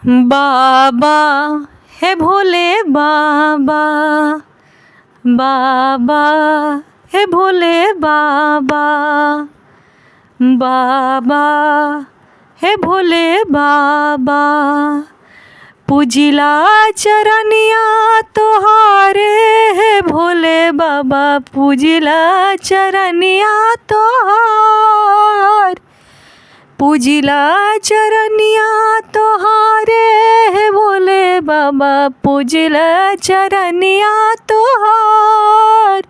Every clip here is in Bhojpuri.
बाबा हे भोले बाबा, बाबा हे भोले बाबा, बाबा हे भोले बाबा। पूजिला चरनिया तोहारे हे भोले बाबा, पूजिला चरनिया तोहार, पूजिला चरनिया तोहारे हे भोले बाबा, पूजिला चरनिया तोहार,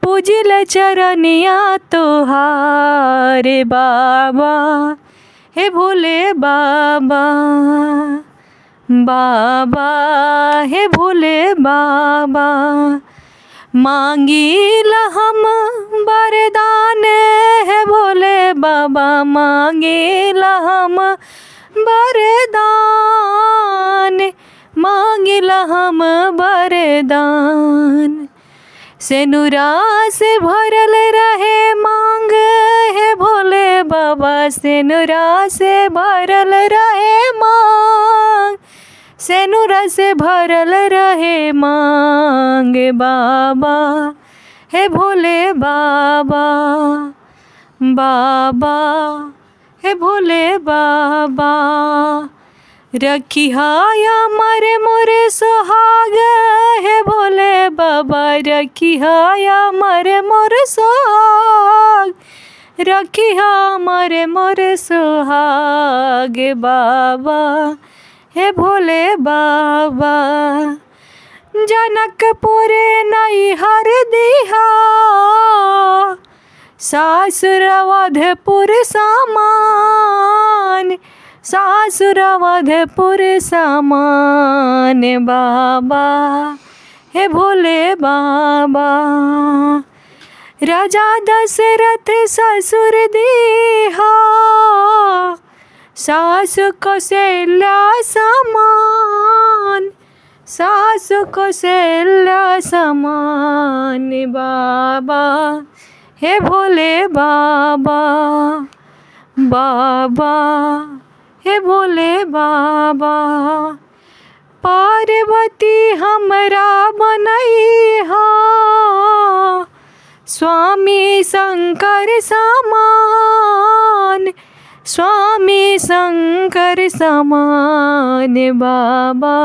पूजिला चरनिया तोहार बाबा हे भोले बाबा, बाबा हे भोले बाबा। मांगीला हम वरदान है भोले बाबा, मांगीला हम वरदान, मांगीला हम वरदान। सेनुरा से भरल रहे मांग है भोले बाबा, सेनुरा से भरल रहे मांग, सेनुरा से भरल रहे मांग बाबा हे भोले बाबा, बाबा हे भोले बाबा। रखिहाया मारे मोरे सुहाग हे भोले बाबा, रखिहाया मारे मोरे सुहाग, रखिहा मारे मोरे सुहाग बाबा हे भोले बाबा। जनकपुर नैहर दिहा, सासुर अवधपुर समान, सासुर अवधपुर समान बाबा हे भोले बाबा। राजा दशरथ ससुर दिहा, सासु कौशल्या समान, सासु कौशल्या समान बाबा हे भोले बाबा, बाबा हे भोले बाबा। पार्वती हमरा बनैहा, स्वामी शंकर समान, स्वामी शंकर समान बाबा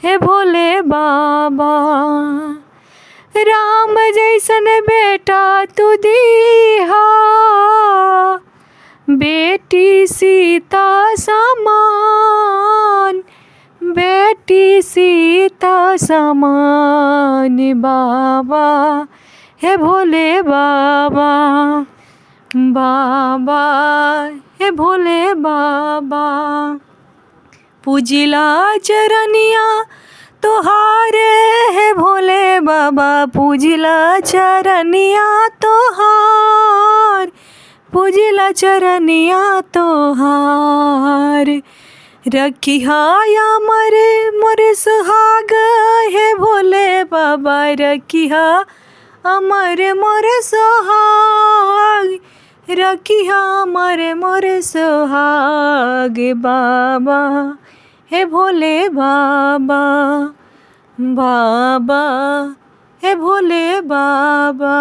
हे भोले बाबा। राम जैसन बेटा तू दीहा, बेटी सीता समान, बेटी सीता समान बाबा हे भोले बाबा, बाबा हे भोले बाबा। पूजिला चरनिया तोहारे हे भोले बाबा, पूजिला चरनिया तोहार, पूजिला चरनिया तोहार। रखिहाया मरे मोरे सुहाग हे भोले बाबा, रखिहा अमर मोरे सुहाग, रखिहा अमर मोरे सुहाग बाबा हे भोले बाबा, बाबा हे भोले बाबा।